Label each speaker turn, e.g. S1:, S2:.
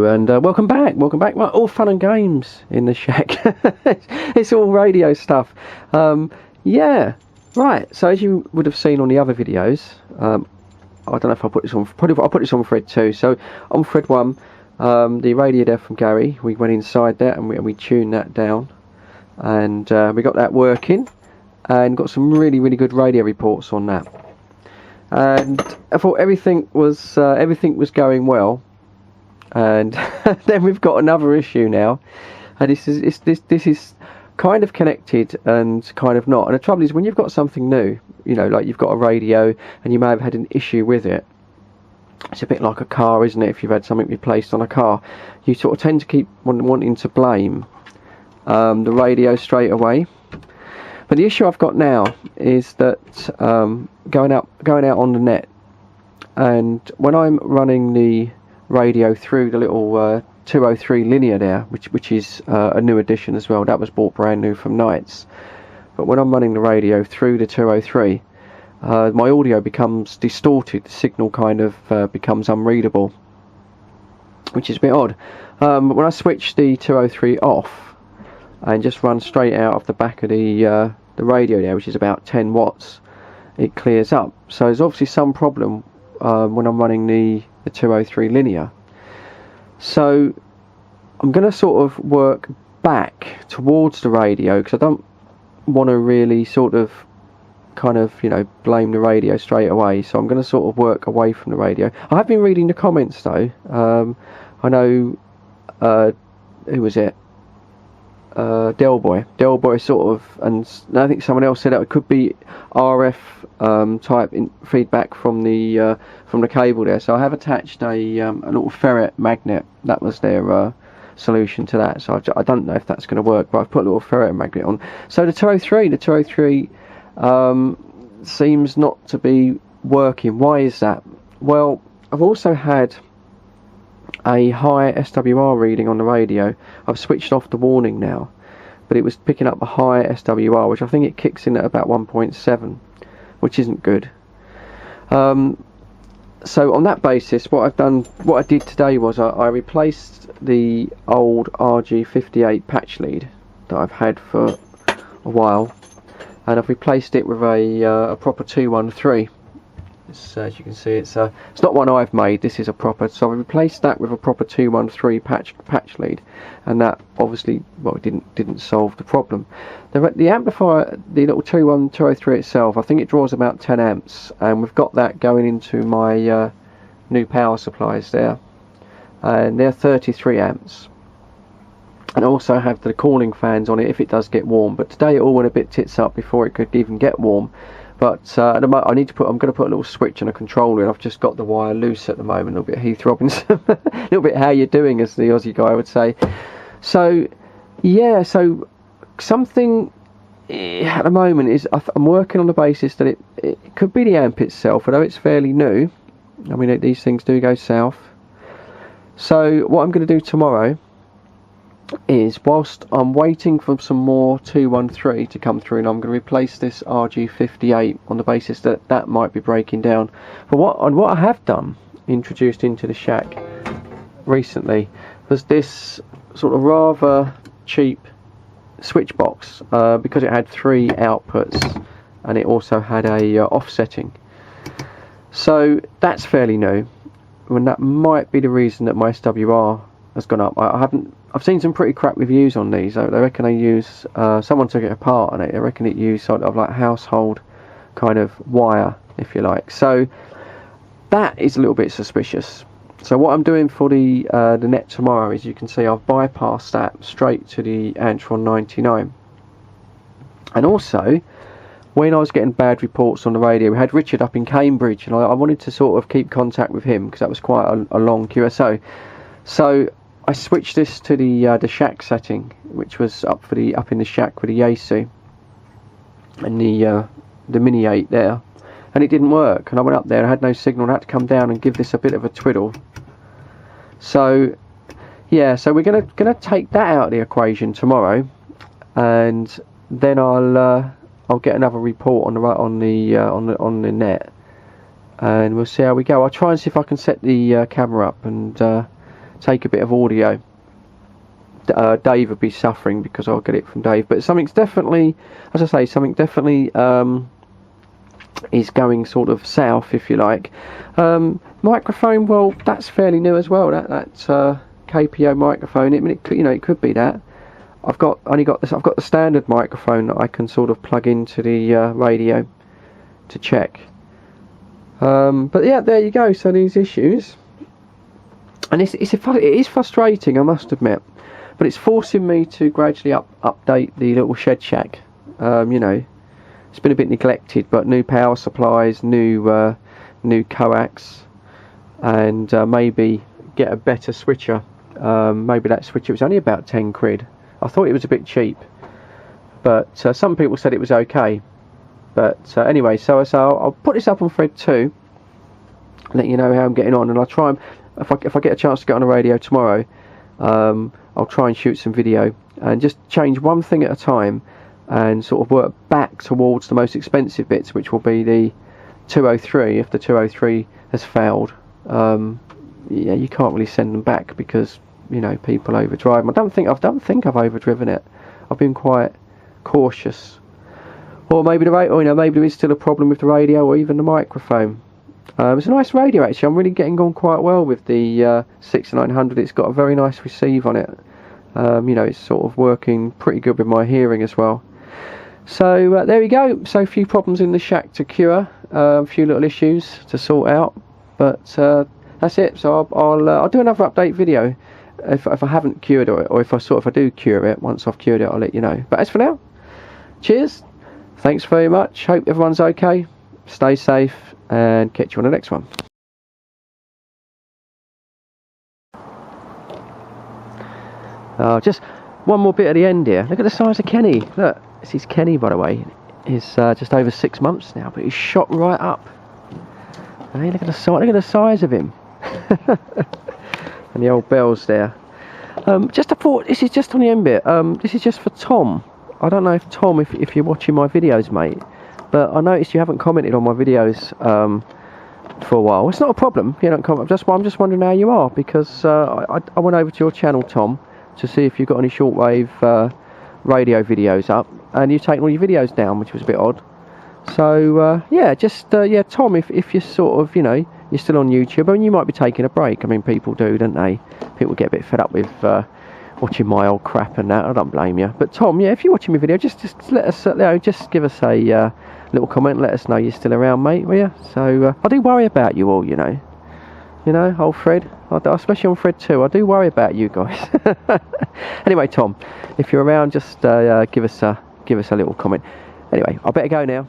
S1: Hello and welcome back. Well, all fun and games in the shack. It's all radio stuff. Yeah, right. So as you would have seen on the other videos, I don't know if I put this on. Probably I'll put this on thread 2. So on thread 1, the radio there from Gary. We went inside that and we tuned that down, and we got that working, and got some really good radio reports on that. And I thought everything was going well. And then we've got another issue now, and this is kind of connected and kind of not. And the trouble is, when you've got something new, you know, like you've got a radio and you may have had an issue with it, it's a bit like a car, isn't it? If you've had something replaced on a car, you sort of tend to keep wanting to blame the radio straight away. But the issue I've got now is that going out on the net, and when I'm running the radio through the little 203 linear there, which is a new addition as well. That was bought brand new from Knights. But when I'm running the radio through the 203, my audio becomes distorted. The signal kind of becomes unreadable, which is a bit odd. But when I switch the 203 off and just run straight out of the back of the radio there, which is about 10 watts, it clears up. So there's obviously some problem when I'm running the 203 linear. So I'm going to sort of work back towards the radio, because I don't want to really sort of kind of, you know, blame the radio straight away. So I'm going to sort of work away from the radio. I have been reading the comments though. I know who was it? Delboy sort of, and I think someone else said that it could be RF type feedback from the cable there. So I have attached a little ferret magnet. That was their solution to that. So I don't know if that's going to work, but I've put a little ferret magnet on. So the 203 seems not to be working. Why is that? Well, I've also had a high SWR reading on the radio. I've switched off the warning now, but it was picking up a high SWR, which I think it kicks in at about 1.7, which isn't good. So on that basis, what I did today was I replaced the old RG58 patch lead that I've had for a while, and I've replaced it with a proper 213. As you can see, it's not one I've made. This is a proper. So I replaced that with a proper 213 patch lead, and that obviously, well, it didn't solve the problem. The amplifier, the little 203 itself, I think it draws about 10 amps, and we've got that going into my new power supplies there, and they're 33 amps. And I also have the cooling fans on it if it does get warm. But today it all went a bit tits up before it could even get warm. But at the moment, I'm going to put a little switch and a controller in. I've just got the wire loose at the moment. A little bit Heath Robinson, a little bit how you doing, as the Aussie guy would say. So yeah, so something at the moment is I'm working on the basis that it could be the amp itself, although it's fairly new. I mean, these things do go south. So what I'm going to do tomorrow is, whilst I'm waiting for some more 213 to come through, and I'm going to replace this RG58 on the basis that that might be breaking down. But what I have done, introduced into the shack recently, was this sort of rather cheap switch box, because it had 3 outputs and it also had a offsetting. So that's fairly new, and that might be the reason that my SWR has gone up. I've seen some pretty crap reviews on these. They reckon they use, someone took it apart and they reckon it used sort of like household kind of wire, if you like. So that is a little bit suspicious. So what I'm doing for the net tomorrow is, you can see I've bypassed that straight to the Antron 99. And also, when I was getting bad reports on the radio, we had Richard up in Cambridge, and I wanted to sort of keep contact with him because that was quite a long QSO. So I switched this to the shack setting, which was up in the shack with the Yaesu and the Mini 8 there, and it didn't work. And I went up there, I had no signal, and I had to come down and give this a bit of a twiddle. So yeah, so we're gonna take that out of the equation tomorrow, and then I'll get another report on the net, and we'll see how we go. I'll try and see if I can set the camera up and take a bit of audio. Dave would be suffering because I'll get it from Dave, but something's definitely, as I say, something definitely is going sort of south, if you like. Microphone, well, that's fairly new as well. That KPO microphone. I mean, it could be that. I've got the standard microphone that I can sort of plug into the radio to check. But yeah, there you go. So these issues, and it is frustrating, I must admit. But it's forcing me to gradually update the little shed shack. You know, it's been a bit neglected, but new power supplies, new coax, and maybe get a better switcher. Maybe that switcher was only about 10 quid. I thought it was a bit cheap, but some people said it was okay. But anyway, so I'll put this up on Thread 2, let you know how I'm getting on, and I'll try and if I get a chance to get on the radio tomorrow. I'll try and shoot some video and just change one thing at a time and sort of work back towards the most expensive bits, which will be the 203. If the 203 has failed, yeah, you can't really send them back because, you know, people overdrive them. I don't think I've overdriven it. I've been quite cautious. Or maybe maybe there is still a problem with the radio or even the microphone. It's a nice radio actually. I'm really getting on quite well with the 6900. It's got a very nice receive on it. You know, it's sort of working pretty good with my hearing as well. So there we go. So a few problems in the shack to cure, a few little issues to sort out, but that's it. So I'll do another update video if I haven't cured it, or if I do cure it. Once I've cured it, I'll let you know. But as for now, cheers. Thanks very much. Hope everyone's okay. Stay safe, and catch you on the next one. Just one more bit at the end here. Look at the size of Kenny. Look, this is Kenny, by the way. He's just over 6 months now, but he's shot right up. Hey, look at the size of him. And the old bells there. Just a thought. This is just on the end bit. This is just for Tom. I don't know if Tom, if you're watching my videos, mate, but I noticed you haven't commented on my videos for a while. It's not a problem. You don't comment. I'm just wondering how you are, because I went over to your channel, Tom, to see if you've got any shortwave radio videos up, and you've taken all your videos down, which was a bit odd. So yeah, yeah, Tom, if you're sort of, you know, you're still on YouTube, I mean, you might be taking a break. I mean, people do, don't they? People get a bit fed up with watching my old crap and that. I don't blame you. But Tom, yeah, if you're watching my video, just let us, you know, just give us a little comment. Let us know you're still around, mate, will you? So I do worry about you all, you know. You know, old Fred, especially on Thread 2, I do worry about you guys. Anyway, Tom, if you're around, just give us a little comment. Anyway, I better go now.